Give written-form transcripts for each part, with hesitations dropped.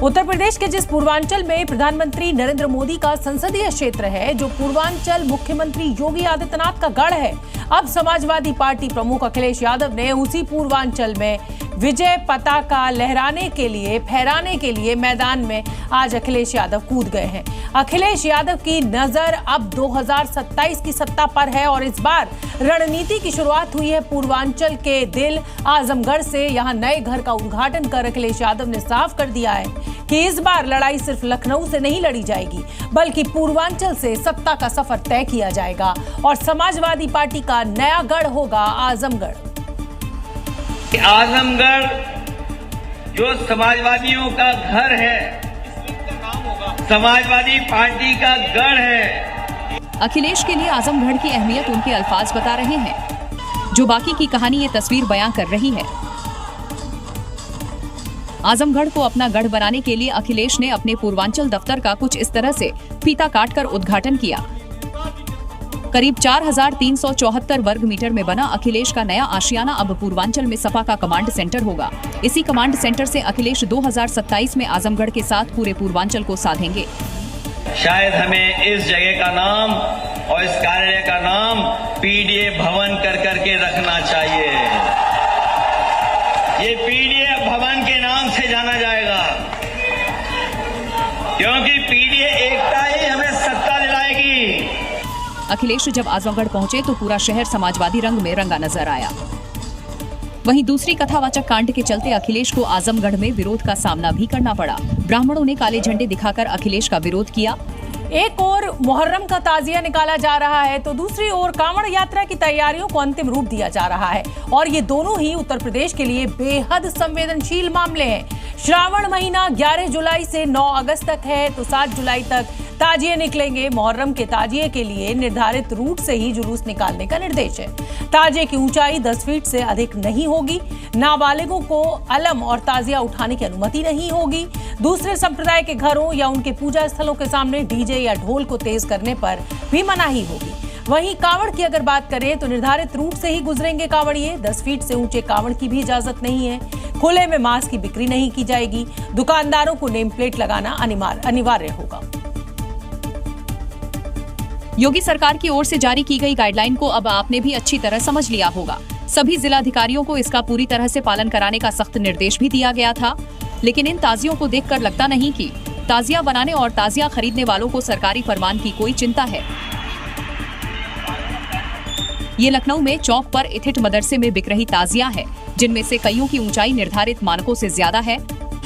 उत्तर प्रदेश के जिस पूर्वांचल में प्रधानमंत्री नरेंद्र मोदी का संसदीय क्षेत्र है, जो पूर्वांचल मुख्यमंत्री योगी आदित्यनाथ का गढ़ है, अब समाजवादी पार्टी प्रमुख अखिलेश यादव ने उसी पूर्वांचल में विजय पताका फहराने के लिए मैदान में आज अखिलेश यादव कूद गए हैं। अखिलेश यादव की नजर अब 2027 की सत्ता पर है और इस बार रणनीति की शुरुआत हुई है पूर्वांचल के दिल आजमगढ़ से। यहां नए घर का उद्घाटन कर अखिलेश यादव ने साफ कर दिया है कि इस बार लड़ाई सिर्फ लखनऊ से नहीं लड़ी जाएगी, बल्कि पूर्वांचल से सत्ता का सफर तय किया जाएगा और समाजवादी पार्टी का नया गढ़ होगा आजमगढ़। आजमगढ़ जो समाजवादियों का घर है, समाजवादी पार्टी का गढ़ है। अखिलेश के लिए आजमगढ़ की अहमियत उनके अल्फाज बता रहे हैं, जो बाकी की कहानी ये तस्वीर बयां कर रही है। आजमगढ़ को अपना गढ़ बनाने के लिए अखिलेश ने अपने पूर्वांचल दफ्तर का कुछ इस तरह से फीता काटकर उद्घाटन किया। करीब 4374 वर्ग मीटर में बना अखिलेश का नया आशियाना अब पूर्वांचल में सपा का कमांड सेंटर होगा। इसी कमांड सेंटर से अखिलेश 2027 में आजमगढ़ के साथ पूरे पूर्वांचल को साधेंगे। शायद हमें इस जगह का नाम और इस कार्यालय का नाम पीडीए भवन कर के रखना चाहिए। ये पीडीए भवन के नाम से जाना जाएगा, क्योंकि पीडीए एकता ही हमें सत्ता दिलाएगी। अखिलेश जब आजमगढ़ पहुंचे तो पूरा शहर समाजवादी रंग में रंगा नजर आया। वहीं दूसरी कथावाचक कांड के चलते अखिलेश को आजमगढ़ में विरोध का सामना भी करना पड़ा। ब्राह्मणों ने काले झंडे दिखाकर अखिलेश का विरोध किया। एक ओर मुहर्रम का ताजिया निकाला जा रहा है तो दूसरी ओर कांवड़ यात्रा की तैयारियों को अंतिम रूप दिया जा रहा है और ये दोनों ही उत्तर प्रदेश के लिए बेहद संवेदनशील मामले हैं। श्रावण महीना 11 जुलाई से 9 अगस्त तक है तो 7 जुलाई तक ताजिए निकलेंगे। मुहर्रम के ताजिए के लिए निर्धारित रूट से ही जुलूस निकालने का निर्देश है। ताजिए की ऊंचाई 10 फीट से अधिक नहीं होगी। नाबालिगों को अलम और ताजिया उठाने की अनुमति नहीं होगी। दूसरे संप्रदाय के घरों या उनके पूजा स्थलों के सामने डीजे या ढोल को तेज करने पर भी मनाही होगी। वहीं कांवड़ की अगर बात करें तो निर्धारित रूट से ही गुजरेंगे कांवड़िए। 10 फीट से ऊंचे कांवड़ की भी इजाजत नहीं है। खुले में मांस की बिक्री नहीं की जाएगी। दुकानदारों को नेम प्लेट लगाना अनिवार्य होगा। योगी सरकार की ओर से जारी की गई गाइडलाइन को अब आपने भी अच्छी तरह समझ लिया होगा। सभी जिलाधिकारियों को इसका पूरी तरह से पालन कराने का सख्त निर्देश भी दिया गया था। लेकिन इन ताजियों को देखकर लगता नहीं कि ताजिया बनाने और ताजिया खरीदने वालों को सरकारी फरमान की कोई चिंता है। ये लखनऊ में चौक पर इथिट मदरसे में बिक रही ताजिया है, जिनमें से कईयों की ऊंचाई निर्धारित मानकों से ज्यादा है।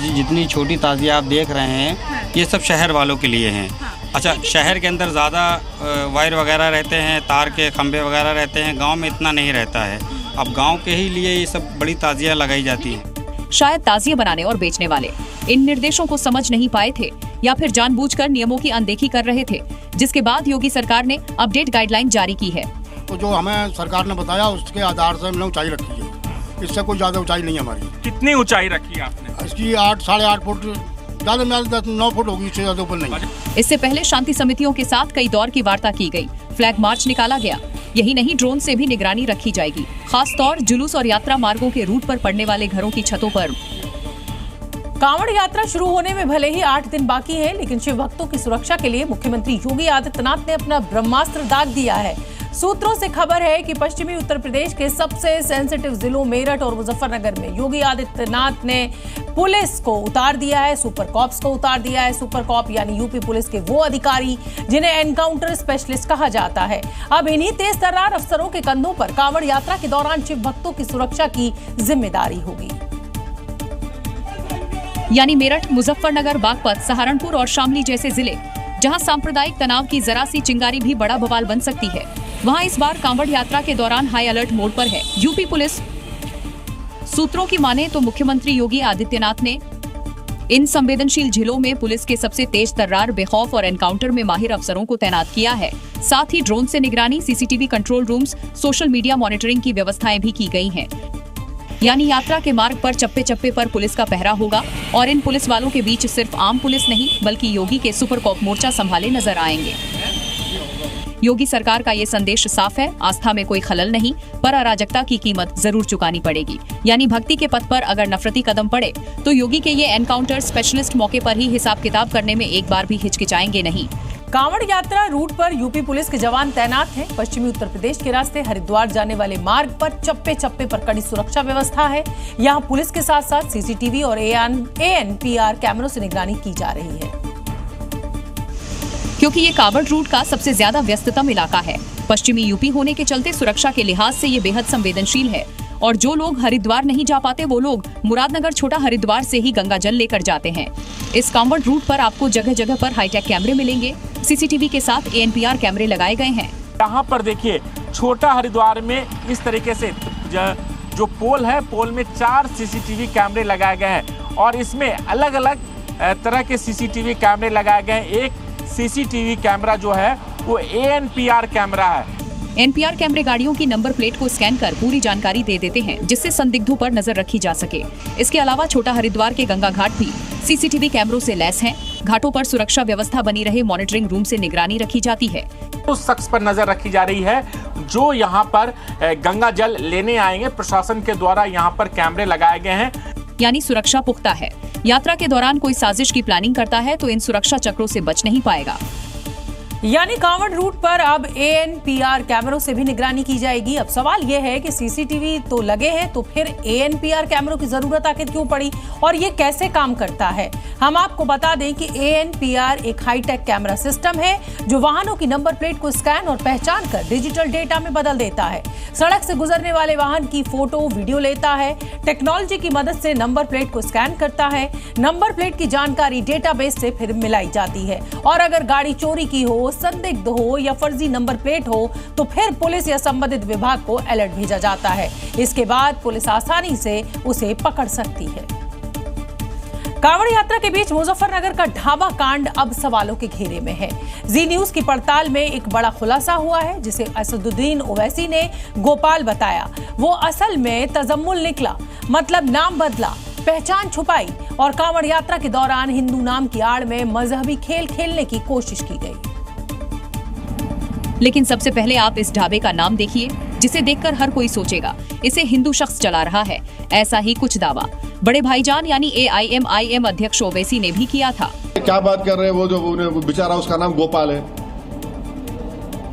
जितनी छोटी ताजिया आप देख रहे हैं, ये सब शहर वालों के लिए हैं। अच्छा, शहर के अंदर ज़्यादा वायर वगैरह रहते हैं, तार के खंभे वगैरह रहते हैं, गांव में इतना नहीं रहता है। अब गांव के ही लिए ये सब बड़ी ताजिया लगाई जाती हैं। शायद ताजिए बनाने और बेचने वाले इन निर्देशों को समझ नहीं पाए थे या फिर जानबूझकर नियमों की अनदेखी कर रहे थे, जिसके बाद योगी सरकार ने अपडेट गाइडलाइन जारी की है। तो जो हमें सरकार ने बताया उसके आधार से हमने ऊंचाई रखी है। इससे कोई ज्यादा ऊंचाई नहीं है हमारी। कितनी ऊंचाई रखी है आपने? इसकी 8 साढ़े 8 फुट, ज्यादा में 9 फुट होगी, इससे ज्यादा ऊपर नहीं। इससे पहले शांति समितियों के साथ कई दौर की वार्ता की गई, फ्लैग मार्च निकाला गया। यही नहीं, ड्रोन से भी निगरानी रखी जाएगी, खास तौर जुलूस और यात्रा मार्गों के रूट पर पड़ने वाले घरों की छतों पर। कांवड़ यात्रा शुरू होने में भले ही 8 दिन बाकी है, लेकिन शिव भक्तों की सुरक्षा के लिए मुख्यमंत्री योगी आदित्यनाथ ने अपना ब्रह्मास्त्र दाग दिया है। सूत्रों से खबर है कि पश्चिमी उत्तर प्रदेश के सबसे सेंसिटिव जिलों मेरठ और मुजफ्फरनगर में योगी आदित्यनाथ ने पुलिस को उतार दिया है, सुपर कॉप्स को उतार दिया है। सुपर कॉप यानी यूपी पुलिस के वो अधिकारी जिन्हें एनकाउंटर स्पेशलिस्ट कहा जाता है। अब इन्हीं तेज तर्रार अफसरों के कंधों पर कांवड़ यात्रा के दौरान शिव भक्तों की सुरक्षा की जिम्मेदारी होगी। यानी मेरठ, मुजफ्फरनगर, बागपत, सहारनपुर और शामली जैसे जिले जहां सांप्रदायिक तनाव की जरा सी चिंगारी भी बड़ा बवाल बन सकती है, वहां इस बार कांवड़ यात्रा के दौरान हाई अलर्ट मोड पर है यूपी पुलिस। सूत्रों की माने तो मुख्यमंत्री योगी आदित्यनाथ ने इन संवेदनशील जिलों में पुलिस के सबसे तेज तर्रार, बेखौफ और एनकाउंटर में माहिर अफसरों को तैनात किया है। साथ ही ड्रोन से निगरानी, CCTV control rooms, social media monitoring की व्यवस्थाएं भी की गई हैं। यानी यात्रा के मार्ग पर चप्पे चप्पे पर पुलिस का पहरा होगा और इन पुलिस वालों के बीच सिर्फ आम पुलिस नहीं, बल्कि योगी के सुपर कॉप मोर्चा संभाले नजर आएंगे। योगी सरकार का ये संदेश साफ है, आस्था में कोई खलल नहीं, पर अराजकता की कीमत जरूर चुकानी पड़ेगी। यानी भक्ति के पथ पर अगर नफरती कदम पड़े तो योगी के ये एनकाउंटर स्पेशलिस्ट मौके पर ही हिसाब किताब करने में एक बार भी हिचकिचाएंगे नहीं। कांवड़ यात्रा रूट पर यूपी पुलिस के जवान तैनात हैं। पश्चिमी उत्तर प्रदेश के रास्ते हरिद्वार जाने वाले मार्ग पर चप्पे चप्पे पर कड़ी सुरक्षा व्यवस्था है। यहां पुलिस के साथ साथ सीसीटीवी और ANPR कैमरों से निगरानी की जा रही है। क्योंकि ये कांवड़ रूट का सबसे ज्यादा व्यस्ततम इलाका है, पश्चिमी यूपी होने के चलते सुरक्षा के लिहाज से ये बेहद संवेदनशील है। और जो लोग हरिद्वार नहीं जा पाते वो लोग मुरादनगर छोटा हरिद्वार से ही गंगा जल लेकर जाते हैं। इस कांवड़ रूट पर आपको जगह जगह पर हाईटेक कैमरे मिलेंगे। सीसीटीवी के साथ ANPR कैमरे लगाए गए हैं। यहाँ पर देखिए छोटा हरिद्वार में इस तरीके से जो पोल है, पोल में 4 CCTV कैमरे लगाए गए हैं और इसमें अलग अलग तरह के CCTV कैमरे लगाए गए हैं। एक CCTV कैमरा जो है वो ANPR कैमरा है। NPR कैमरे गाड़ियों की नंबर प्लेट को स्कैन कर पूरी जानकारी दे देते हैं, जिससे संदिग्धों पर नजर रखी जा सके। इसके अलावा छोटा हरिद्वार के गंगा घाट भी CCTV कैमरों से लैस हैं। घाटों पर सुरक्षा व्यवस्था बनी रहे, मॉनिटरिंग रूम से निगरानी रखी जाती है। उस शख्स पर नजर रखी जा रही है जो यहाँ पर गंगा जल लेने आएंगे। प्रशासन के द्वारा यहाँ पर कैमरे लगाए गए हैं, यानी सुरक्षा पुख्ता है। यात्रा के दौरान कोई साजिश की प्लानिंग करता है तो इन सुरक्षा चक्रों से बच नहीं पाएगा। यानी कांवड़ रूट पर अब ANPR कैमरों से भी निगरानी की जाएगी। अब सवाल यह है कि CCTV तो लगे हैं, तो फिर ANPR कैमरों की जरूरत आखिर क्यों पड़ी और ये कैसे काम करता है? हम आपको बता दें कि ANPR एक हाईटेक कैमरा सिस्टम है जो वाहनों की नंबर प्लेट को स्कैन और पहचान कर डिजिटल डेटा में बदल देता है। सड़क से गुजरने वाले वाहन की फोटो वीडियो लेता है, टेक्नोलॉजी की मदद से नंबर प्लेट को स्कैन करता है। नंबर प्लेट की जानकारी डेटाबेस से फिर मिलाई जाती है और अगर गाड़ी चोरी की हो, संदिग्ध हो या फर्जी नंबर प्लेट हो तो फिर पुलिस या संबंधित विभाग को अलर्ट भेजा जाता है। इसके बाद पुलिस आसानी से उसे पकड़ सकती है। कांवड़ यात्रा के बीच मुजफ्फरनगर का ढाबा कांड अब सवालों के घेरे में है। जी न्यूज की पड़ताल में एक बड़ा खुलासा हुआ है, जिसे असदुद्दीन ओवैसी ने गोपाल बताया। वो असल में तजम्मुल निकला, मतलब नाम बदला, पहचान छुपाई और कांवड़ यात्रा के दौरान हिंदू नाम की आड़ में मजहबी खेल खेलने की कोशिश की गई। लेकिन सबसे पहले आप इस ढाबे का नाम देखिए, जिसे देखकर हर कोई सोचेगा इसे हिंदू शख्स चला रहा है। ऐसा ही कुछ दावा बड़े भाईजान यानी AIMIM अध्यक्ष ओवैसी ने भी किया था। क्या बात कर रहे हैं, वो जो बेचारा उसका नाम गोपाल है,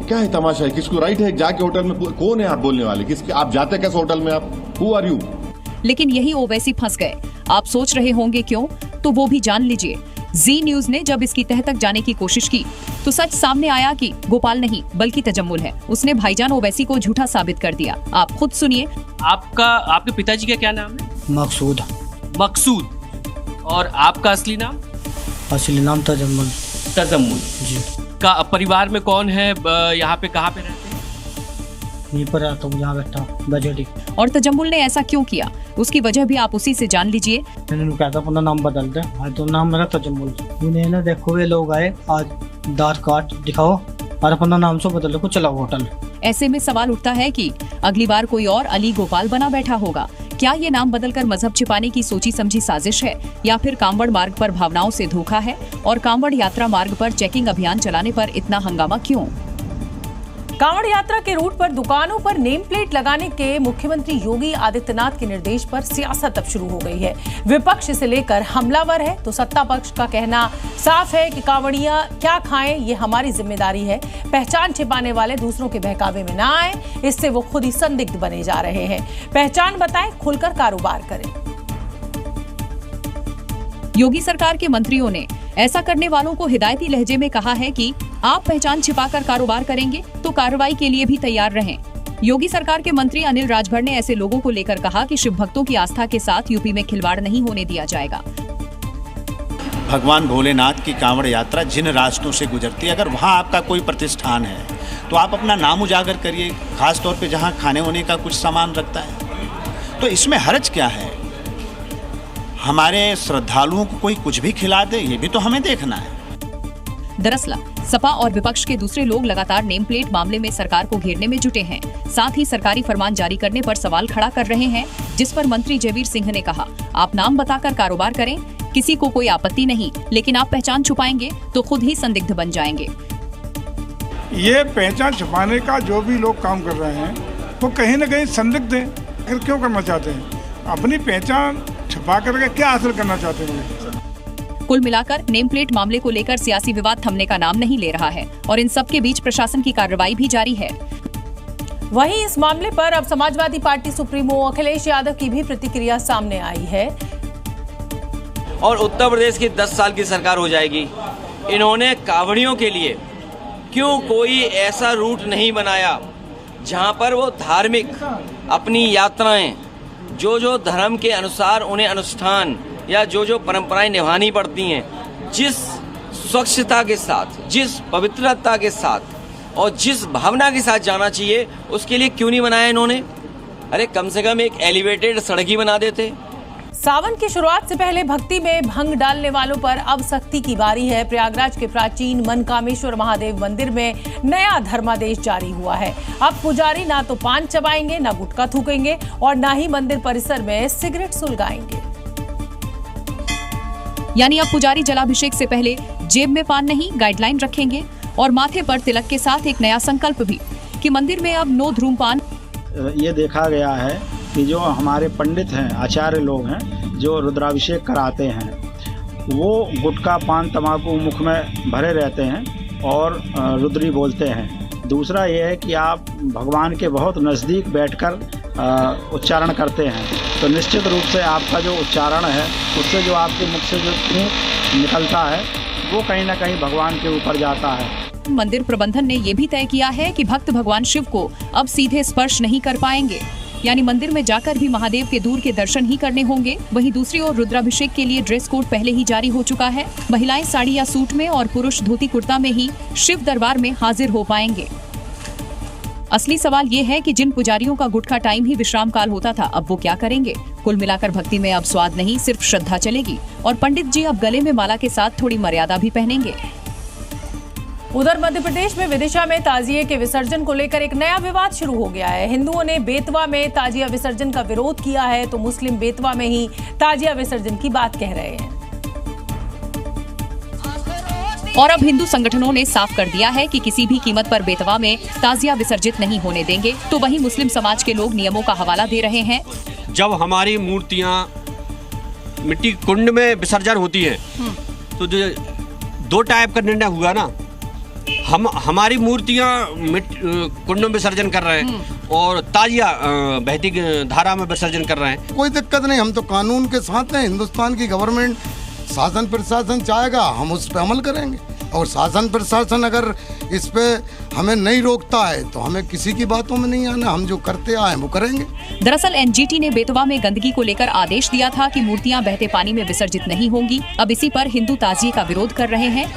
क्या है तमाशा है? किसको राइट है जाके होटल में? कौन है आप बोलने वाले? किसके आप जाते कैसे होटल में? आप हु आर यू? लेकिन यही ओवैसी फंस गए। आप सोच रहे होंगे क्यों, तो वो भी जान लीजिए। जी न्यूज ने जब इसकी तह तक जाने की कोशिश की तो सच सामने आया कि गोपाल नहीं बल्कि तजम्मुल है। उसने भाईजान ओवैसी को झूठा साबित कर दिया। आप खुद सुनिए। आपके पिताजी का क्या नाम है? मकसूद। मकसूद। और आपका असली नाम? असली नाम तजम्मुल। तजम्मुल जी। का परिवार में कौन है? यहाँ पे कहाँ पे रहते हैं? यहीं पर रहता हूँ, यहाँ बैठा बजटी। और तजम्मुल ने ऐसा क्यों किया, उसकी वजह भी आप उसी से जान लीजिए। मैंने कहा था अपना नाम बदल दे, तो नाम मेरा तजम्मुल। उन्हें ना देखो ये लोग आए, आज आधार कार्ड दिखाओ और अपना नाम से बदल को चलाओ होटल। ऐसे में सवाल उठता है कि अगली बार कोई और अली गोपाल बना बैठा होगा। क्या ये नाम बदलकर मजहब छिपाने की सोची समझी साजिश है या फिर कांवड़ मार्ग पर भावनाओं से धोखा है? और कांवड़ यात्रा मार्ग पर चेकिंग अभियान चलाने पर इतना हंगामा क्यों? कांवड़ यात्रा के रूट पर दुकानों पर नेम प्लेट लगाने के मुख्यमंत्री योगी आदित्यनाथ के निर्देश पर सियासत अब शुरू हो गई है। विपक्ष इसे लेकर हमलावर है तो सत्ता पक्ष का कहना साफ है कि कांवड़िया क्या खाएं ये हमारी जिम्मेदारी है। पहचान छिपाने वाले दूसरों के बहकावे में ना आए, इससे वो खुद ही संदिग्ध बने जा रहे हैं। पहचान बताएं, खुलकर कारोबार करें। योगी सरकार के मंत्रियों ने ऐसा करने वालों को हिदायती लहजे में कहा है कि आप पहचान छिपाकर कारोबार करेंगे तो कार्रवाई के लिए भी तैयार रहें। योगी सरकार के मंत्री अनिल राजभर ने ऐसे लोगों को लेकर कहा कि शिव भक्तों की आस्था के साथ यूपी में खिलवाड़ नहीं होने दिया जाएगा। भगवान भोलेनाथ की कांवड़ यात्रा जिन रास्तों से गुजरती है, अगर वहाँ आपका कोई प्रतिष्ठान है तो आप अपना नाम उजागर करिए, खास तौर पे जहाँ खाने होने का कुछ सामान रखता है। तो इसमें हर्ज क्या है? हमारे श्रद्धालुओं को कोई कुछ भी खिला दे, ये भी तो हमें देखना है। दरअसल सपा और विपक्ष के दूसरे लोग लगातार नेम प्लेट मामले में सरकार को घेरने में जुटे हैं। साथ ही सरकारी फरमान जारी करने पर सवाल खड़ा कर रहे हैं, जिस पर मंत्री जयवीर सिंह ने कहा, आप नाम बताकर कारोबार करें, किसी को कोई आपत्ति नहीं, लेकिन आप पहचान छुपाएंगे तो खुद ही संदिग्ध बन जाएंगे। ये पहचान छुपाने का जो भी लोग काम कर रहे हैं वो कहीं ना कहीं संदिग्ध है। आखिर क्यों करना चाहते हैं? अपनी पहचान छुपा करके क्या हासिल करना चाहते हैं? कुल मिलाकर नेम प्लेट मामले को लेकर सियासी विवाद थमने का नाम नहीं ले रहा है और इन सब के बीच प्रशासन की कार्रवाई भी जारी है। वहीं इस मामले पर अब समाजवादी पार्टी सुप्रीमो अखिलेश यादव की भी प्रतिक्रिया सामने आई है। और उत्तर प्रदेश की 10 साल की सरकार हो जाएगी। इन्होंने कांवड़ियों के लिए क्यों कोई ऐसा रूट नहीं बनाया जहां पर वो धार्मिक अपनी यात्राएं जो धर्म के अनुसार उन्हें अनुष्ठान या जो परंपराएं निभानी पड़ती हैं, जिस स्वच्छता के साथ, जिस पवित्रता के साथ और जिस भावना के साथ जाना चाहिए, उसके लिए क्यों नहीं बनाया इन्होंने? अरे कम से कम एक एलिवेटेड सड़क ही बना देते। सावन की शुरुआत से पहले भक्ति में भंग डालने वालों पर अब सख्ती की बारी है। प्रयागराज के प्राचीन मनकामेश्वर महादेव मंदिर में नया धर्मादेश जारी हुआ है। अब पुजारी ना तो पान चबाएंगे, ना गुटखा थूकेंगे और ना ही मंदिर परिसर में सिगरेट सुलगाएंगे। यानी अब पुजारी जलाभिषेक से पहले जेब में पान नहीं, गाइडलाइन रखेंगे और माथे पर तिलक के साथ एक नया संकल्प भी कि मंदिर में अब नो धूम्रपान। ये देखा गया है कि जो हमारे पंडित हैं, आचार्य लोग हैं, जो रुद्राभिषेक कराते हैं, वो गुटखा पान तंबाकू मुख में भरे रहते हैं और रुद्री बोलते हैं। दूसरा ये है कि आप भगवान के बहुत नज़दीक बैठकर उच्चारण करते हैं, तो निश्चित रूप से आपका जो उच्चारण है उससे जो आपके मुख से जो थूक निकलता है वो कहीं ना कहीं भगवान के ऊपर जाता है। मंदिर प्रबंधन ने ये भी तय किया है कि भक्त भगवान शिव को अब सीधे स्पर्श नहीं कर पाएंगे, यानी मंदिर में जाकर भी महादेव के दूर के दर्शन ही करने होंगे। वहीं दूसरी ओर रुद्राभिषेक के लिए ड्रेस कोड पहले ही जारी हो चुका है। महिलाएं साड़ी या सूट में और पुरुष धोती कुर्ता में ही शिव दरबार में हाजिर हो पाएंगे। असली सवाल ये है कि जिन पुजारियों का गुटखा टाइम ही विश्राम काल होता था, अब वो क्या करेंगे? कुल मिलाकर भक्ति में अब स्वाद नहीं, सिर्फ श्रद्धा चलेगी और पंडित जी अब गले में माला के साथ थोड़ी मर्यादा भी पहनेंगे। उधर मध्य प्रदेश में विदिशा में ताजिए के विसर्जन को लेकर एक नया विवाद शुरू हो गया है। हिंदुओं ने बेतवा में ताजिया विसर्जन का विरोध किया है, तो मुस्लिम बेतवा में ही ताजिया विसर्जन की बात कह रहे हैं। और अब हिंदू संगठनों ने साफ कर दिया है कि किसी भी कीमत पर बेतवा में ताजिया विसर्जित नहीं होने देंगे। तो वहीं मुस्लिम समाज के लोग नियमों का हवाला दे रहे हैं। जब हमारी मूर्तियां मिट्टी कुंड में विसर्जन होती है तो जो 2 टाइप का निर्णय हुआ ना, हमारी मूर्तियां कुंड में विसर्जन कर रहे हैं और ताजिया बहती धारा में विसर्जन कर रहे हैं। कोई दिक्कत नहीं, हम तो कानून के साथ हैं। हिंदुस्तान की गवर्नमेंट, शासन प्रशासन चाहेगा हम उस पर अमल करेंगे और शासन प्रशासन अगर इस पे हमें नहीं रोकता है तो हमें किसी की बातों में नहीं आना। हम जो करते आए वो करेंगे। दरअसल एनजीटी ने बेतवा में गंदगी को लेकर आदेश दिया था कि मूर्तियां बहते पानी में विसर्जित नहीं होंगी। अब इसी पर हिंदू ताजिए का विरोध कर रहे हैं।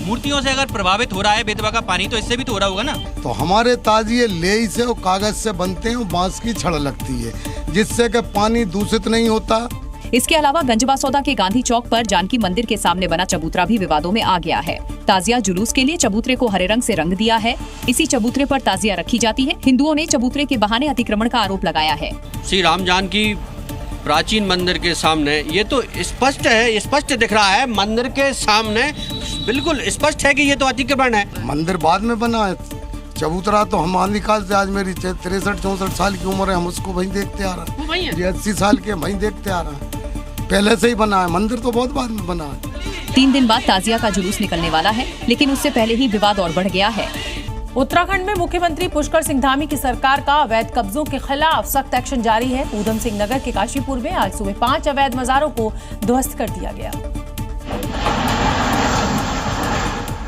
मूर्तियों से अगर प्रभावित हो रहा है बेतवा का पानी, तो इससे भी तो हो रहा होगा ना। तो हमारे ताजिए लेई से और कागज से बनते हैं, बांस की छड़ लगती है जिससे कि पानी दूषित नहीं होता। इसके अलावा गंजबासौदा के गांधी चौक पर जानकी मंदिर के सामने बना चबूतरा भी विवादों में आ गया है। ताजिया जुलूस के लिए चबूतरे को हरे रंग से रंग दिया है। इसी चबूतरे पर ताजिया रखी जाती है। हिंदुओं ने चबूतरे के बहाने अतिक्रमण का आरोप लगाया है। श्री राम जानकी प्राचीन मंदिर के सामने ये तो स्पष्ट है, स्पष्ट दिख रहा है। मंदिर के सामने बिल्कुल स्पष्ट है कि ये तो अतिक्रमण है। मंदिर बाद में बना है, चबूतरा तो हम आदिकाल से, आज मेरी 63-64 साल की उम्र है, हम उसको वहीं देखते आ रहे हैं। ये 80 साल के वहीं देखते आ रहे हैं, पहले से ही बना है। मंदिर तो बहुत बाद में बना है। 3 दिन बाद ताजिया का जुलूस निकलने वाला है, लेकिन उससे पहले ही विवाद और बढ़ गया है। उत्तराखंड में मुख्यमंत्री पुष्कर सिंह धामी की सरकार का अवैध कब्जों के खिलाफ सख्त एक्शन जारी है। ऊधम सिंह नगर के काशीपुर में आज सुबह 5 अवैध मजारों को ध्वस्त कर दिया गया।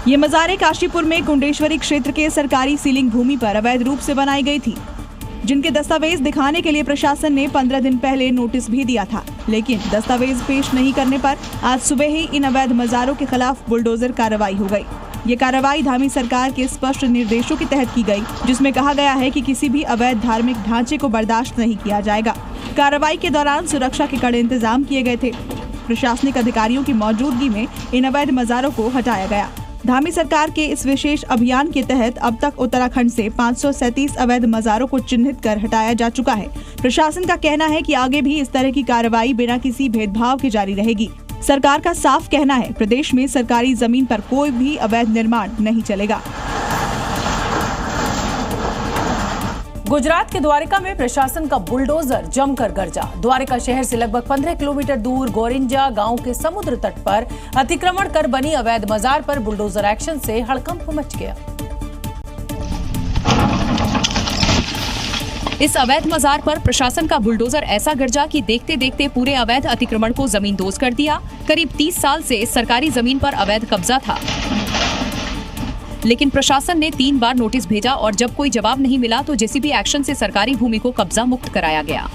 ये मजारें काशीपुर में कुंडेश्वरी क्षेत्र के सरकारी सीलिंग भूमि पर अवैध रूप से बनाई गई थी, जिनके दस्तावेज दिखाने के लिए प्रशासन ने 15 दिन पहले नोटिस भी दिया था, लेकिन दस्तावेज पेश नहीं करने पर आज सुबह ही इन अवैध मजारों के खिलाफ बुलडोजर कार्रवाई हो गई। ये कार्रवाई धामी सरकार के स्पष्ट निर्देशों के तहत की गई, जिसमें कहा गया है कि किसी भी अवैध धार्मिक ढांचे को बर्दाश्त नहीं किया जाएगा। कार्रवाई के दौरान सुरक्षा के कड़े इंतजाम किए गए थे। प्रशासनिक अधिकारियों की मौजूदगी में इन अवैध मजारों को हटाया गया। धामी सरकार के इस विशेष अभियान के तहत अब तक उत्तराखंड से 537 अवैध मजारों को चिन्हित कर हटाया जा चुका है। प्रशासन का कहना है कि आगे भी इस तरह की कार्रवाई बिना किसी भेदभाव के जारी रहेगी। सरकार का साफ कहना है, प्रदेश में सरकारी जमीन पर कोई भी अवैध निर्माण नहीं चलेगा। गुजरात के द्वारका में प्रशासन का बुलडोजर जमकर गरजा। द्वारका शहर से लगभग 15 किलोमीटर दूर गोरिंजा गांव के समुद्र तट पर अतिक्रमण कर बनी अवैध मजार पर बुलडोजर एक्शन से हड़कंप मच गया। इस अवैध मजार पर प्रशासन का बुलडोजर ऐसा गरजा कि देखते देखते पूरे अवैध अतिक्रमण को जमींदोज कर दिया। करीब 30 साल से सरकारी जमीन पर अवैध कब्जा था, लेकिन प्रशासन ने 3 बार नोटिस भेजा और जब कोई जवाब नहीं मिला तो जेसीबी एक्शन से सरकारी भूमि को कब्जा मुक्त कराया गया।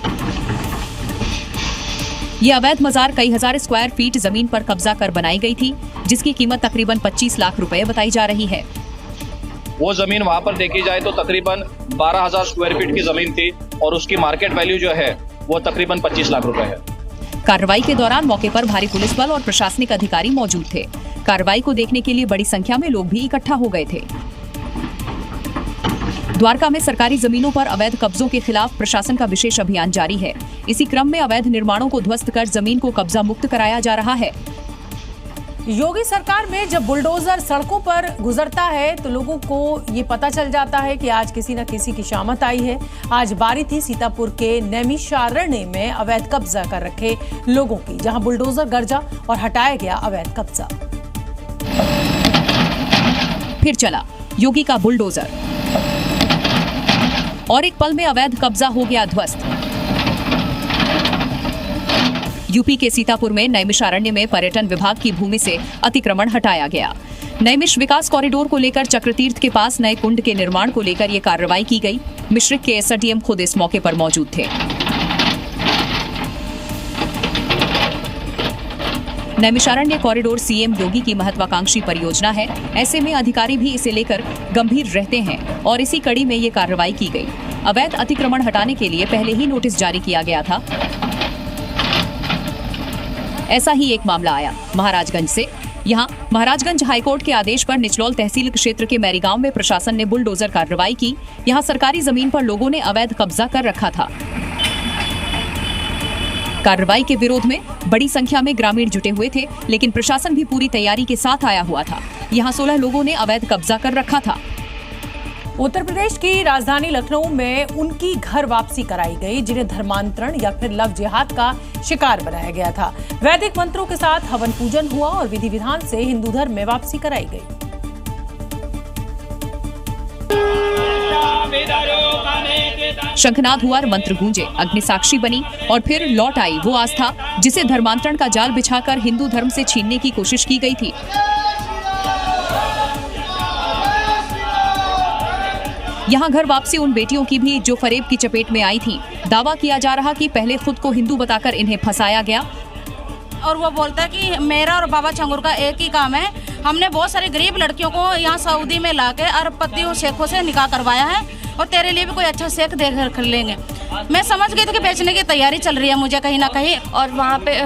ये अवैध मजार कई हजार स्क्वायर फीट जमीन पर कब्जा कर बनाई गई थी, जिसकी कीमत तकरीबन 25 लाख रुपए बताई जा रही है। वो जमीन वहाँ पर देखी जाए तो तकरीबन 12,000 स्क्वायर फीट की जमीन थी और उसकी मार्केट वैल्यू जो है वो तकरीबन 25 लाख रुपए है। कार्रवाई के दौरान मौके पर भारी पुलिस बल और प्रशासनिक अधिकारी मौजूद थे। कार्रवाई को देखने के लिए बड़ी संख्या में लोग भी इकट्ठा हो गए थे। द्वारका में सरकारी जमीनों पर अवैध कब्जों के खिलाफ प्रशासन का विशेष अभियान जारी है। इसी क्रम में अवैध निर्माणों को ध्वस्त कर जमीन को कब्जा मुक्त कराया जा रहा है। योगी सरकार में जब बुलडोजर सड़कों पर गुजरता है तो लोगों को ये पता चल जाता है कि आज किसी न किसी की शामत आई है। आज बारी थी सीतापुर के नैमिषारण्य में अवैध कब्जा कर रखे लोगों की, जहां बुलडोजर गरजा और हटाया गया अवैध कब्जा। फिर चला योगी का बुलडोजर और एक पल में अवैध कब्जा हो गया ध्वस्त। यूपी के सीतापुर में नैमिषारण्य में पर्यटन विभाग की भूमि से अतिक्रमण हटाया गया। नैमिष विकास कॉरिडोर को लेकर चक्रतीर्थ के पास नए कुंड के निर्माण को लेकर ये कार्रवाई की गई। मिश्रिक के एसडीएम खुद इस मौके पर मौजूद थे। नैमिषारण्य कॉरिडोर सीएम योगी की महत्वाकांक्षी परियोजना है। ऐसे में अधिकारी भी इसे लेकर गंभीर रहते हैं और इसी कड़ी में ये कार्रवाई की गई। अवैध अतिक्रमण हटाने के लिए पहले ही नोटिस जारी किया गया था। ऐसा ही एक मामला आया महाराजगंज से। यहाँ महाराजगंज हाईकोर्ट के आदेश पर निचलौल तहसील क्षेत्र के मैरीगांव में प्रशासन ने बुलडोजर कार्रवाई की। यहाँ सरकारी जमीन पर लोगों ने अवैध कब्जा कर रखा था। कार्रवाई के विरोध में बड़ी संख्या में ग्रामीण जुटे हुए थे, लेकिन प्रशासन भी पूरी तैयारी के साथ आया हुआ था। यहाँ 16 लोगों ने अवैध कब्जा कर रखा था। उत्तर प्रदेश की राजधानी लखनऊ में उनकी घर वापसी कराई गई, जिन्हें धर्मांतरण या फिर लव जिहाद का शिकार बनाया गया था। वैदिक मंत्रों के साथ हवन पूजन हुआ और विधि विधान से हिंदू धर्म में वापसी कराई गई। शंखनाद हुआ, मंत्र गूंजे, अग्नि साक्षी बनी और फिर लौट आई वो आस्था जिसे धर्मांतरण का जाल बिछाकर हिंदू धर्म से छीनने की कोशिश की गई थी। यहाँ घर वापसी उन बेटियों की भी जो फरेब की चपेट में आई थीं। दावा किया जा रहा कि पहले खुद को हिंदू बताकर इन्हें फंसाया गया और वो बोलता है कि मेरा और बाबा छंगुर का एक ही काम है। हमने बहुत सारी गरीब लड़कियों को यहाँ सऊदी में लाके अरबपतियों शेखों से निकाह करवाया है और तेरे लिए भी कोई अच्छा शेख देख कर लेंगे। मैं समझ गई थी कि बेचने की तैयारी चल रही है मुझे कहीं ना कहीं। और वहाँ पे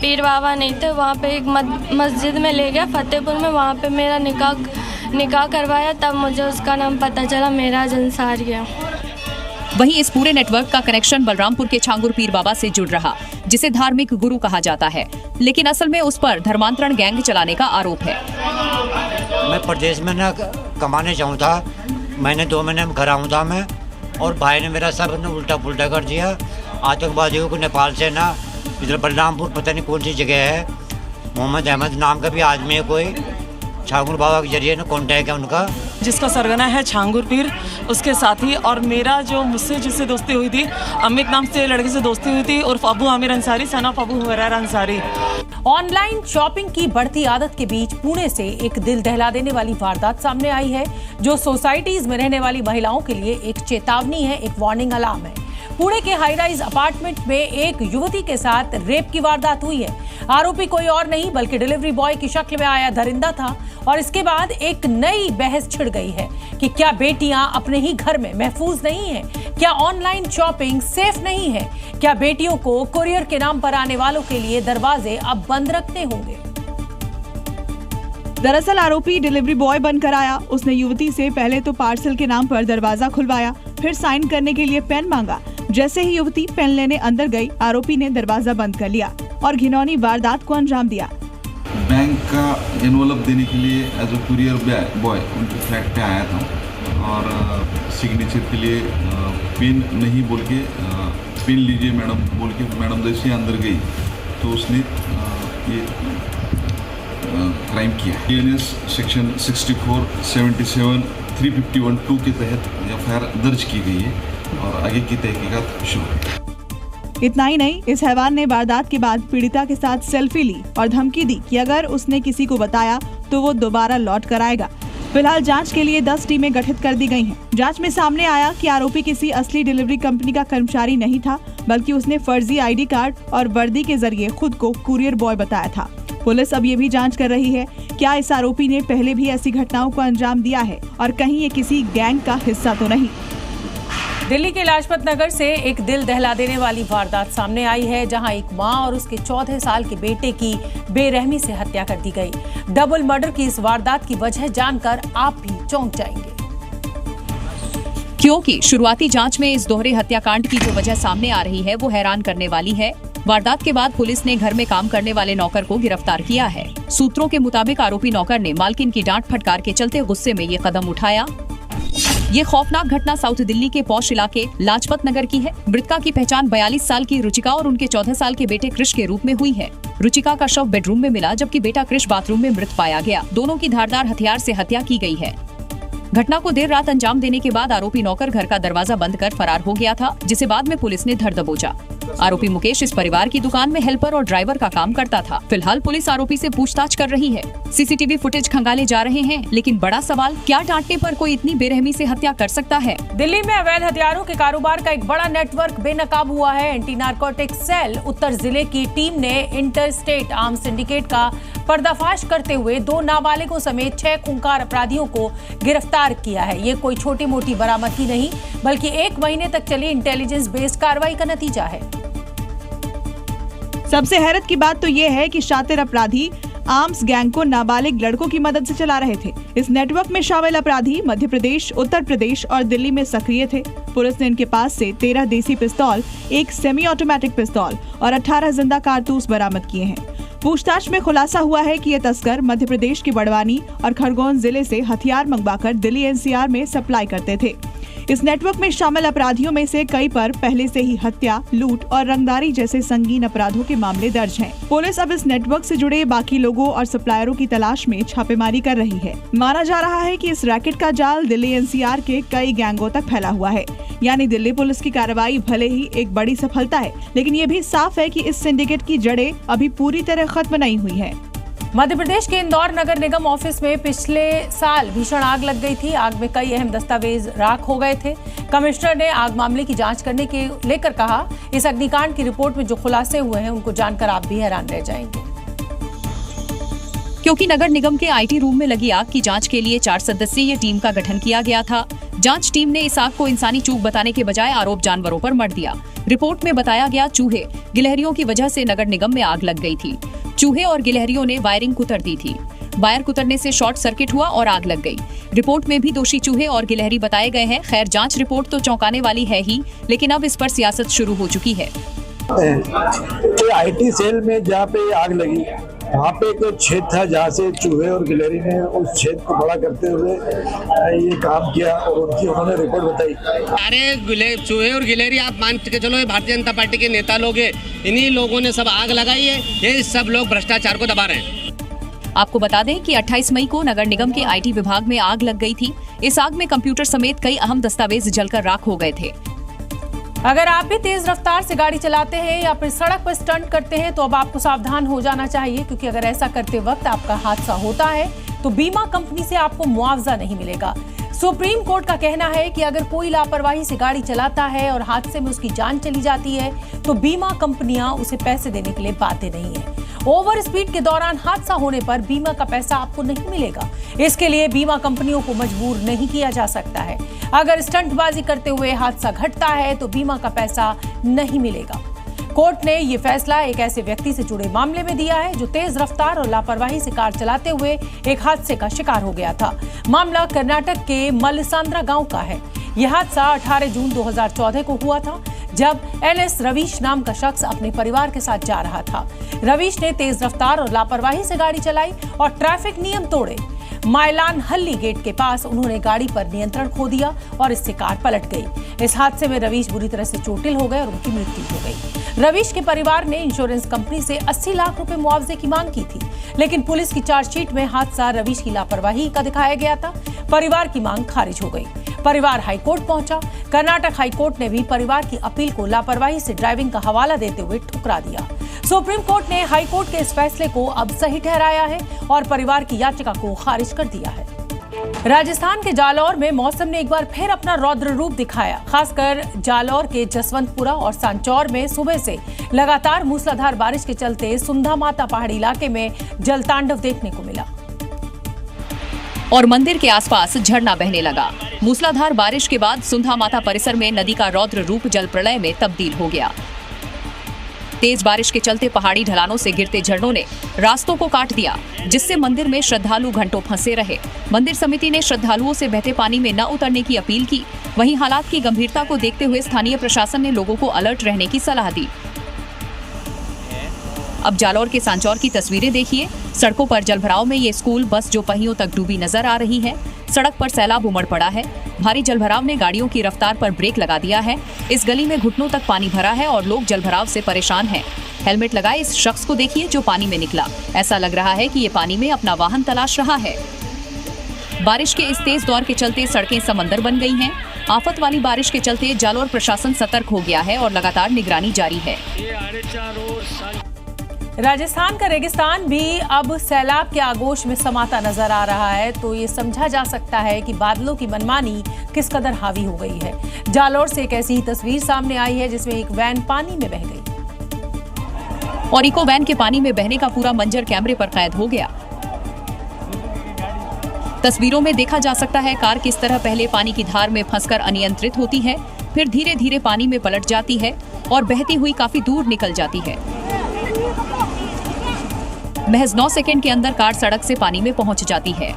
पीर बाबा नहीं थे, वहाँ पे एक मस्जिद में ले गया फतेहपुर में, वहाँ पे मेरा निकाह करवाया, तब मुझे उसका नाम पता चला, मेराज अंसारिया। वहीं इस पूरे नेटवर्क का कनेक्शन बलरामपुर के छांगुर पीर बाबा से जुड़ रहा, जिसे धार्मिक गुरु कहा जाता है, लेकिन असल में उस पर धर्मांतरण गैंग चलाने का आरोप है। मैं प्रदेश में न कमाने जाऊँ था, मैंने 2 महीने में घर आऊँ था मैं, और भाई ने मेरा सब उल्टा पुल्टा कर दिया। आतंकवादियों को नेपाल से ना इधर बलरामपुर पता नहीं कौन सी जगह है, मोहम्मद अहमद नाम का भी आदमी है, कोई छांगुर बाबा के जरिए ना कॉन्टैक्ट है उनका, जिसका सरगना है छांगुर पीर, उसके साथी। और मेरा जो मुझसे जिससे दोस्ती हुई थी, अमित नाम से लड़के से दोस्ती हुई थी, और Abu Aamir Ansari, son of Abu Huraira Ansari. Online shopping की बढ़ती आदत के बीच पुणे से एक दिल दहला देने वाली वारदात सामने आई है, जो सोसाइटीज में रहने वाली महिलाओं के लिए एक चेतावनी है, एक वार्निंग अलार्म है। पुणे के हाई राइज अपार्टमेंट में एक युवती के साथ रेप की वारदात हुई है। आरोपी कोई और नहीं बल्कि डिलीवरी बॉय की शक्ल में आया दरिंदा था, और इसके बाद एक नई बहस छिड़ गई है कि क्या बेटियां अपने ही घर में महफूज नहीं हैं? क्या ऑनलाइन शॉपिंग सेफ नहीं है? क्या बेटियों को कुरियर के नाम पर आने वालों के लिए दरवाजे अब बंद रखने होंगे? दरअसल आरोपी डिलीवरी बॉय बनकर आया। उसने युवती से पहले तो पार्सल के नाम पर दरवाजा खुलवाया, फिर साइन करने के लिए पेन मांगा। जैसे ही युवती पेन लेने अंदर गई, आरोपी ने दरवाजा बंद कर लिया और घिनौनी वारदात को अंजाम दिया। बैंक का एनवलप देने के लिए एज अ कुरियर बॉय उनके फ्लैट पे आया था और सिग्नेचर के लिए पेन नहीं बोल के पेन लीजिए मैडम बोल के मैडम जैसे अंदर गई तो उसने ये क्राइम किया। DNS सेक्शन 64, 77, 351(2) के तहत FIR दर्ज की गई है और आगे की तहकीकात शुरू है। इतना ही नहीं, इस हैवान ने वारदात के बाद पीड़िता के साथ सेल्फी ली और धमकी दी कि अगर उसने किसी को बताया तो वो दोबारा लौट कर आएगा। फिलहाल जांच के लिए 10 टीमें गठित कर दी गई हैं। जांच में सामने आया कि आरोपी किसी असली डिलीवरी कंपनी का कर्मचारी नहीं था, बल्कि उसने फर्जी ID कार्ड और वर्दी के जरिए खुद को कुरियर बॉय बताया था। पुलिस अब ये भी जांच कर रही है क्या इस आरोपी ने पहले भी ऐसी घटनाओं को अंजाम दिया है और कहीं ये किसी गैंग का हिस्सा तो नहीं। दिल्ली के लाजपत नगर से एक दिल दहला देने वाली वारदात सामने आई है, जहां एक मां और उसके 14 साल के बेटे की बेरहमी से हत्या कर दी गई। डबल मर्डर की इस वारदात की वजह जानकर आप भी चौंक जाएंगे, क्योंकि शुरुआती जांच में इस दोहरे हत्याकांड की जो वजह सामने आ रही है वो हैरान करने वाली है। वारदात के बाद पुलिस ने घर में काम करने वाले नौकर को गिरफ्तार किया है। सूत्रों के मुताबिक आरोपी नौकर ने मालकिन की डांट फटकार के चलते गुस्से में ये कदम उठाया। ये खौफनाक घटना साउथ दिल्ली के पौश इलाके लाजपत नगर की है। मृतका की पहचान 42 साल की रुचिका और उनके 14 साल के बेटे कृष के रूप में हुई है। रुचिका का शव बेडरूम में मिला, जबकि बेटा कृष बाथरूम में मृत पाया गया। दोनों की धारदार हथियार से हत्या की गई है। घटना को देर रात अंजाम देने के बाद आरोपी नौकर घर का दरवाजा बंद कर फरार हो गया था, जिसे बाद में पुलिस ने धर दबोचा। आरोपी मुकेश इस परिवार की दुकान में हेल्पर और ड्राइवर का काम करता था। फिलहाल पुलिस आरोपी से पूछताछ कर रही है। CCTV फुटेज खंगाले जा रहे हैं, लेकिन बड़ा सवाल, क्या डांटने पर कोई इतनी बेरहमी से हत्या कर सकता है? दिल्ली में अवैध हथियारों के कारोबार का एक बड़ा नेटवर्क बेनकाब हुआ है। एंटी नारकोटिक्स सेल उत्तर जिले की टीम ने इंटर स्टेट आर्म्स सिंडिकेट का पर्दाफाश करते हुए 2 नाबालिगों समेत 6 खूंखार अपराधियों को गिरफ्तार किया है। ये कोई छोटी मोटी बरामदगी नहीं, बल्कि 1 महीने तक चली इंटेलिजेंस बेस्ड कार्रवाई का नतीजा है। सबसे हैरत की बात तो ये है कि शातिर अपराधी आर्म्स गैंग को नाबालिग लड़कों की मदद से चला रहे थे। इस नेटवर्क में शामिल अपराधी मध्य प्रदेश, उत्तर प्रदेश और दिल्ली में सक्रिय थे। पुलिस ने इनके पास से 13 देसी पिस्तौल, 1 सेमी ऑटोमेटिक पिस्तौल और 18 जिंदा कारतूस बरामद किए हैं। पूछताछ में खुलासा हुआ है कि ये तस्कर मध्य प्रदेश के बड़वानी और खरगोन जिले से हथियार मंगवाकर दिल्ली NCR में सप्लाई करते थे। इस नेटवर्क में शामिल अपराधियों में से कई पर पहले से ही हत्या, लूट और रंगदारी जैसे संगीन अपराधों के मामले दर्ज हैं। पुलिस अब इस नेटवर्क से जुड़े बाकी लोगों और सप्लायरों की तलाश में छापेमारी कर रही है। माना जा रहा है कि इस रैकेट का जाल दिल्ली NCR के कई गैंगों तक फैला हुआ है। यानी दिल्ली पुलिस की कार्रवाई भले ही एक बड़ी सफलता है, लेकिन ये भी साफ है कि इस सिंडिकेट की जड़ें अभी पूरी तरह खत्म नहीं हुई है। मध्य प्रदेश के इंदौर नगर निगम ऑफिस में पिछले साल भीषण आग लग गई थी। आग में कई अहम दस्तावेज राख हो गए थे। कमिश्नर ने आग मामले की जांच करने के लेकर कहा, इस अग्निकांड की रिपोर्ट में जो खुलासे हुए हैं उनको जानकर आप भी हैरान रह जाएंगे। क्योंकि नगर निगम के IT रूम में लगी आग की जांच के लिए 4 सदस्यीय टीम का गठन किया गया था। जांच टीम ने इस आग को इंसानी चूक बताने के बजाय आरोप जानवरों पर मढ़ दिया। रिपोर्ट में बताया गया चूहे, गिलहरियों की वजह से नगर निगम में आग लग गई थी। चूहे और गिलहरियों ने वायरिंग कुतर दी थी। वायर कुतरने से शॉर्ट सर्किट हुआ और आग लग गई। रिपोर्ट में भी दोषी चूहे और गिलहरी बताए गए हैं। खैर, जांच रिपोर्ट तो चौंकाने वाली है ही, लेकिन अब इस पर सियासत शुरू हो चुकी है। IT सेल में जहाँ पे आग लगी, वहाँ पे एक छेद था जहाँ से चूहे और गिलहरी ने उस छेद को बड़ा करते हुए ये काम किया और उन्होंने रिपोर्ट बताई। अरे चूहे और गिलहरी आप मान के चलो, ये भारतीय जनता पार्टी के नेता लोग हैं, इन्हीं लोगों ने सब आग लगाई है। ये सब लोग भ्रष्टाचार को दबा रहे हैं। आपको बता दें कि 28 मई को नगर निगम के IT विभाग में आग लग गई थी। इस आग में कंप्यूटर समेत कई अहम दस्तावेज जलकर राख हो गए थे। अगर आप भी तेज रफ्तार से गाड़ी चलाते हैं या फिर सड़क पर स्टंट करते हैं तो अब आपको सावधान हो जाना चाहिए, क्योंकि अगर ऐसा करते वक्त आपका हादसा होता है तो बीमा कंपनी से आपको मुआवजा नहीं मिलेगा। सुप्रीम कोर्ट का कहना है कि अगर कोई लापरवाही से गाड़ी चलाता है और हादसे में उसकी जान चली जाती है तो बीमा कंपनियां उसे पैसे देने के लिए बाध्य नहीं है। ओवर स्पीड के दौरान हादसा होने पर बीमा का पैसा आपको नहीं मिलेगा। इसके लिए बीमा कंपनियों को मजबूर नहीं किया जा सकता है। अगर स्टंटबाजी करते हुए हादसा घटता है तो बीमा का पैसा नहीं मिलेगा। कोर्ट ने ये फैसला एक ऐसे व्यक्ति से जुड़े मामले में दिया है जो तेज रफ्तार और लापरवाही से कार चलाते हुए एक हादसे का शिकार हो गया था। मामला कर्नाटक के मल्लसांद्रा गांव का है। यह हादसा 18 जून 2014 को हुआ था, जब NS रवीश नाम का शख्स अपने परिवार के साथ जा रहा था। रवीश ने तेज रफ्तार और लापरवाही से गाड़ी चलाई और ट्रैफिक नियम तोड़े। मायलान हल्ली गेट के पास उन्होंने गाड़ी पर नियंत्रण खो दिया और इससे कार पलट गई। इस हादसे में रवीश बुरी तरह से चोटिल हो गए और उनकी मृत्यु हो गई। रवीश के परिवार ने इंश्योरेंस कंपनी से 80 लाख रुपए मुआवजे की मांग की थी, लेकिन पुलिस की चार्जशीट में हादसा रवीश की लापरवाही का दिखाया गया था। परिवार की मांग खारिज हो गई। परिवार हाईकोर्ट पहुंचा। कर्नाटक हाईकोर्ट ने भी परिवार की अपील को लापरवाही से ड्राइविंग का हवाला देते हुए ठुकरा दिया। सुप्रीम कोर्ट ने हाईकोर्ट के इस फैसले को अब सही ठहराया है और परिवार की याचिका को खारिज कर दिया है। राजस्थान के जालौर में मौसम ने एक बार फिर अपना रौद्र रूप दिखाया। खासकर जालौर के जसवंतपुरा और सांचौर में सुबह से लगातार मूसलाधार बारिश के चलते सुंधा माता पहाड़ी इलाके में जलतांडव देखने को मिला और मंदिर के आसपास झरना बहने लगा। मूसलाधार बारिश के बाद सुंधा माता परिसर में नदी का रौद्र रूप जल प्रलय में तब्दील हो गया। तेज बारिश के चलते पहाड़ी ढलानों से गिरते झरनों ने रास्तों को काट दिया, जिससे मंदिर में श्रद्धालु घंटों फंसे रहे। मंदिर समिति ने श्रद्धालुओं से बहते पानी में न उतरने की अपील की। वहीं हालात की गंभीरता को देखते हुए स्थानीय प्रशासन ने लोगों को अलर्ट रहने की सलाह दी। अब जालौर के सांचौर की तस्वीरें देखिए। सड़कों पर जलभराव में ये स्कूल बस जो पहियों तक डूबी नजर आ रही है। सड़क पर सैलाब उमड़ पड़ा है। भारी जलभराव ने गाड़ियों की रफ्तार पर ब्रेक लगा दिया है। इस गली में घुटनों तक पानी भरा है और लोग जलभराव से परेशान हैं। हेलमेट लगाए इस शख्स को देखिए जो पानी में निकला। ऐसा लग रहा है कि ये पानी में अपना वाहन तलाश रहा है। बारिश के इस तेज दौर के चलते सड़कें समंदर बन गई हैं। आफत वाली बारिश के चलते जालौर प्रशासन सतर्क हो गया है और लगातार निगरानी जारी है। राजस्थान का रेगिस्तान भी अब सैलाब के आगोश में समाता नजर आ रहा है, तो ये समझा जा सकता है कि बादलों की मनमानी किस कदर हावी हो गई है। जालौर से एक ऐसी ही तस्वीर सामने आई है जिसमें एक वैन पानी में बह गई और इको वैन के पानी में बहने का पूरा मंजर कैमरे पर कैद हो गया। तस्वीरों में देखा जा सकता है कार किस तरह पहले पानी की धार में फंसकर अनियंत्रित होती है, फिर धीरे धीरे पानी में पलट जाती है और बहती हुई काफी दूर निकल जाती है। महज 9 सेकंड के अंदर कार सड़क से पानी में पहुंच जाती है।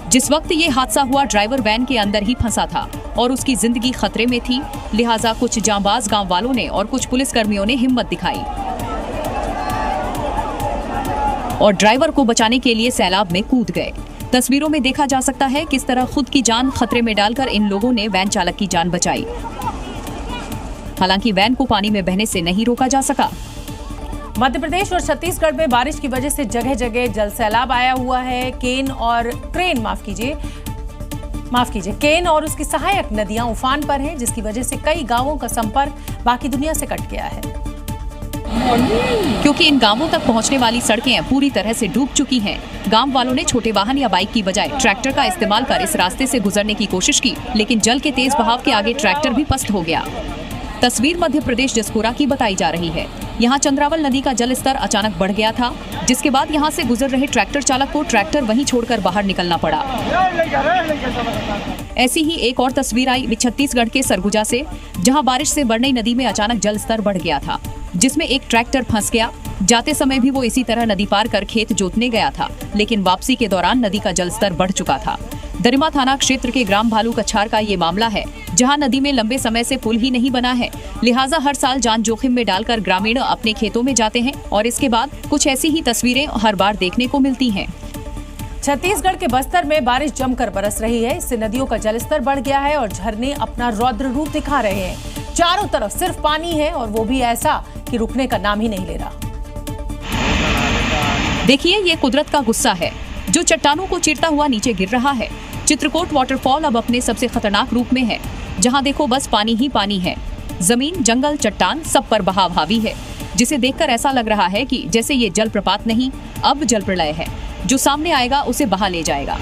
जिस वक्त ये हादसा हुआ ड्राइवर वैन के अंदर ही फंसा था और उसकी जिंदगी खतरे में थी, लिहाजा कुछ जांबाज गांव वालों ने और कुछ पुलिसकर्मियों ने हिम्मत दिखाई और ड्राइवर को बचाने के लिए सैलाब में कूद गए। तस्वीरों में देखा जा सकता है किस तरह खुद की जान खतरे में डालकर इन लोगों ने वैन चालक की जान बचाई। हालांकि वैन को पानी में बहने से नहीं रोका जा सका। मध्य प्रदेश और छत्तीसगढ़ में बारिश की वजह से जगह जगह जल सैलाब आया हुआ है। केन और उसकी सहायक नदियां उफान पर हैं, जिसकी वजह से कई गांवों का संपर्क बाकी दुनिया से कट गया है। क्योंकि इन गांवों तक पहुंचने वाली सड़कें पूरी तरह से डूब चुकी हैं। गांव वालों ने छोटे वाहन या बाइक की बजाय ट्रैक्टर का इस्तेमाल कर इस रास्ते से गुजरने की कोशिश की, लेकिन जल के तेज बहाव के आगे ट्रैक्टर भी पस्त हो गया। तस्वीर मध्य प्रदेश जसपुरा की बताई जा रही है। यहाँ चंद्रावल नदी का जल स्तर अचानक बढ़ गया था, जिसके बाद यहाँ से गुजर रहे ट्रैक्टर चालक को ट्रैक्टर वहीं छोड़कर बाहर निकलना पड़ा। ऐसी ही एक और तस्वीर आई छत्तीसगढ़ के सरगुजा से, जहाँ बारिश से बरनई नदी में अचानक जल स्तर बढ़ गया था, जिसमें एक ट्रैक्टर फंस गया। जाते समय भी वो इसी तरह नदी पार कर खेत जोतने गया था, लेकिन वापसी के दौरान नदी का जल स्तर बढ़ चुका था। दरिमा थाना क्षेत्र के ग्राम भालू कछार का ये मामला है, जहां नदी में लंबे समय से पुल ही नहीं बना है, लिहाजा हर साल जान जोखिम में डालकर ग्रामीण अपने खेतों में जाते हैं और इसके बाद कुछ ऐसी ही तस्वीरें हर बार देखने को मिलती हैं। छत्तीसगढ़ के बस्तर में बारिश जमकर बरस रही है। इससे नदियों का जलस्तर बढ़ गया है और झरने अपना रौद्र रूप दिखा रहे हैं। चारों तरफ सिर्फ पानी है और वो भी ऐसा कि रुकने का नाम ही नहीं ले रहा। देखिए, ये कुदरत का गुस्सा है जो चट्टानों को चीरता हुआ नीचे गिर रहा है। चित्रकोट वाटरफॉल अब अपने सबसे खतरनाक रूप में है, जहां देखो बस पानी ही पानी है। जमीन, जंगल, चट्टान सब पर बहाव हावी है, जिसे देखकर ऐसा लग रहा है कि जैसे ये जलप्रपात नहीं, अब जल प्रलय है। जो सामने आएगा उसे बहा ले जाएगा।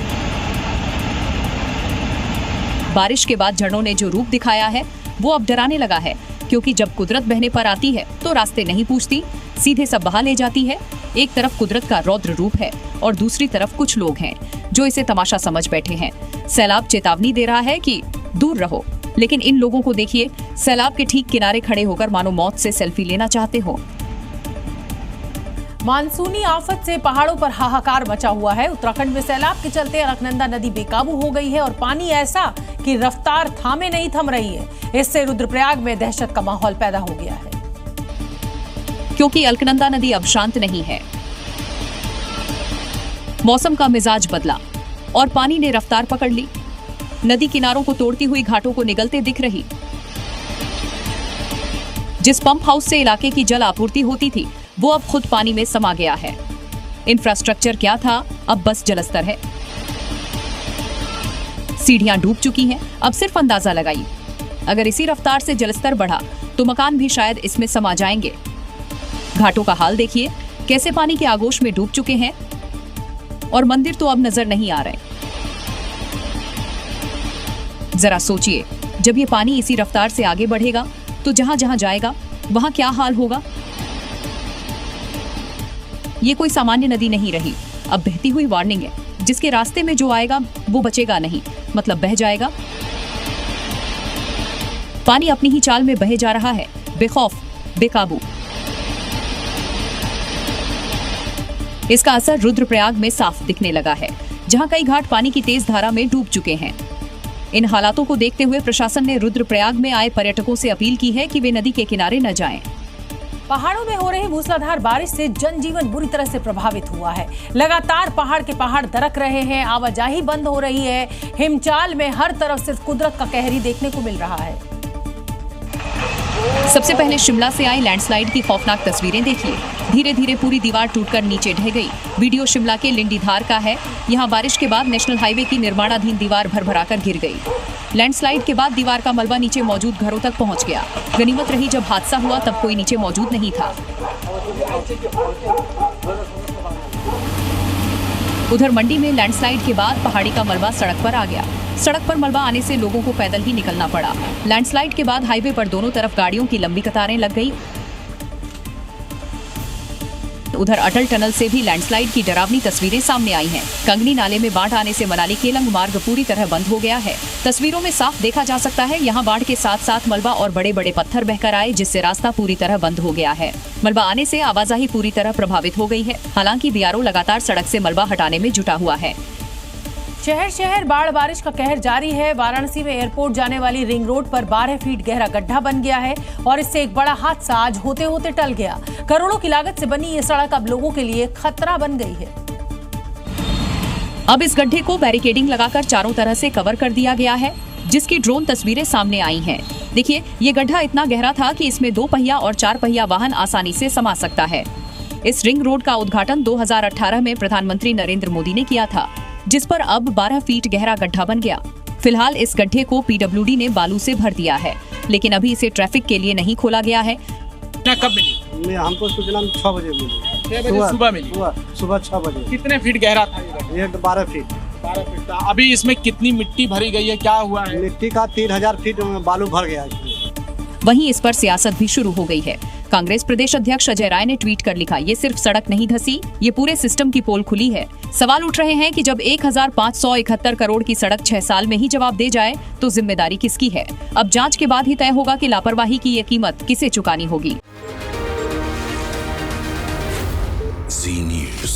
बारिश के बाद झरनों ने जो रूप दिखाया है वो अब डराने लगा है, क्योंकि जब कुदरत बहने पर आती है तो रास्ते नहीं पूछती, सीधे सब बहा ले जाती है। एक तरफ कुदरत का रौद्र रूप है और दूसरी तरफ कुछ लोग हैं जो इसे तमाशा समझ बैठे हैं। सैलाब चेतावनी दे रहा है कि दूर रहो, लेकिन इन लोगों को देखिए, सैलाब के ठीक किनारे खड़े होकर मानो मौत से सेल्फी लेना चाहते हो। मानसूनी आफत से पहाड़ों पर हाहाकार मचा हुआ है। उत्तराखंड में सैलाब के चलते अलकनंदा नदी बेकाबू हो गई है और पानी ऐसा कि रफ्तार थामे नहीं थम रही है। इससे रुद्रप्रयाग में दहशत का माहौल पैदा हो गया है, क्योंकि अलकनंदा नदी अब शांत नहीं है। मौसम का मिजाज बदला। और पानी ने रफ्तार पकड़ ली। नदी किनारों को तोड़ती हुई घाटों को निगलते दिख रही। जिस पंप हाउस से इलाके की जल आपूर्ति होती थी वो अब खुद पानी में समा गया है। इंफ्रास्ट्रक्चर क्या था, अब बस जलस्तर है। सीढ़ियां डूब चुकी हैं, अब सिर्फ अंदाजा लगाइए। अगर इसी रफ्तार से जलस्तर बढ़ा तो मकान भी शायद इसमें समा जाएंगे। घाटों का हाल देखिए, कैसे पानी के आगोश में डूब चुके हैं और मंदिर तो अब नजर नहीं आ रहे। जरा सोचिए, जब ये पानी इसी रफ्तार से आगे बढ़ेगा तो जहां जहां जाएगा वहां क्या हाल होगा। ये कोई सामान्य नदी नहीं रही, अब बहती हुई वार्निंग है। जिसके रास्ते में जो आएगा वो बचेगा नहीं, मतलब बह जाएगा। पानी अपनी ही चाल में बहे जा रहा है, बेखौफ, बेकाबू। इसका असर रुद्रप्रयाग में साफ दिखने लगा है, जहां कई घाट पानी की तेज धारा में डूब चुके हैं। इन हालातों को देखते हुए प्रशासन ने रुद्रप्रयाग में आए पर्यटकों से अपील की है कि वे नदी के किनारे न जाएं। पहाड़ों में हो रही मूसलाधार बारिश से जनजीवन बुरी तरह से प्रभावित हुआ है। लगातार पहाड़ के पहाड़ दरक रहे हैं, आवाजाही बंद हो रही है। हिमचाल में हर तरफ सिर्फ कुदरत का कहर ही देखने को मिल रहा है। सबसे पहले शिमला से आई लैंडस्लाइड की खौफनाक तस्वीरें देखिए। धीरे धीरे पूरी दीवार टूटकर नीचे ढह गई। वीडियो शिमला के लिंडीधार का है। यहाँ बारिश के बाद नेशनल हाईवे की निर्माणाधीन दीवार भरभराकर गिर गई। लैंडस्लाइड के बाद दीवार का मलबा नीचे मौजूद घरों तक पहुंच गया। गनीमत रही जब हादसा हुआ तब कोई नीचे मौजूद नहीं था। उधर मंडी में लैंडस्लाइड के बाद पहाड़ी का मलबा सड़क पर आ गया। सड़क पर मलबा आने से लोगों को पैदल ही निकलना पड़ा। लैंडस्लाइड के बाद हाईवे पर दोनों तरफ गाड़ियों की लंबी कतारें लग गई। उधर अटल टनल से भी लैंडस्लाइड की डरावनी तस्वीरें सामने आई हैं। कंगनी नाले में बाढ़ आने से मनाली केलंग मार्ग पूरी तरह बंद हो गया है। तस्वीरों में साफ देखा जा सकता है, यहाँ बाढ़ के साथ साथ मलबा और बड़े बड़े पत्थर बहकर आए, जिससे रास्ता पूरी तरह बंद हो गया है। मलबा आने से आवाजाही पूरी तरह प्रभावित हो गई है। हालांकि बीआरओ लगातार सड़क से मलबा हटाने में जुटा हुआ है। शहर शहर बाढ़ बारिश का कहर जारी है। वाराणसी में एयरपोर्ट जाने वाली रिंग रोड पर 12 फीट गहरा गड्ढा बन गया है और इससे एक बड़ा हादसा आज होते होते टल गया। करोड़ों की लागत से बनी ये सड़क अब लोगों के लिए खतरा बन गई है। अब इस गड्ढे को बैरिकेडिंग लगाकर चारों तरह से कवर कर दिया गया है, जिसकी ड्रोन तस्वीरें सामने आई हैं। देखिए, ये गड्ढा इतना गहरा था कि इसमें 2 पहिया और 4 पहिया वाहन आसानी से समा सकता है। इस रिंग रोड का उद्घाटन 2018 में प्रधानमंत्री नरेंद्र मोदी ने किया था, जिस पर अब 12 फीट गहरा गड्ढा बन गया। फिलहाल इस गड्ढे को पीडब्ल्यूडी ने बालू से भर दिया है, लेकिन अभी इसे ट्रैफिक के लिए नहीं खोला गया है। कब मिली? हमको सूचना 6 बजे मिली। 6 बजे सुबह मिली? सुबह 6 बजे। कितने फीट गहरा था ये? 12 फीट। 12 फीट था। अभी इसमें कितनी मिट्टी भरी गई है, क्या हुआ है? मिट्टी का 3000 फीट बालू भर गया है। वहीं इस पर सियासत भी शुरू हो गई है। कांग्रेस प्रदेश अध्यक्ष अजय राय ने ट्वीट कर लिखा, ये सिर्फ सड़क नहीं धसी, ये पूरे सिस्टम की पोल खुली है। सवाल उठ रहे हैं कि जब 1571 करोड़ की सड़क 6 साल में ही जवाब दे जाए तो जिम्मेदारी किसकी है? अब जांच के बाद ही तय होगा कि लापरवाही की ये कीमत किसे चुकानी होगी। Zee News।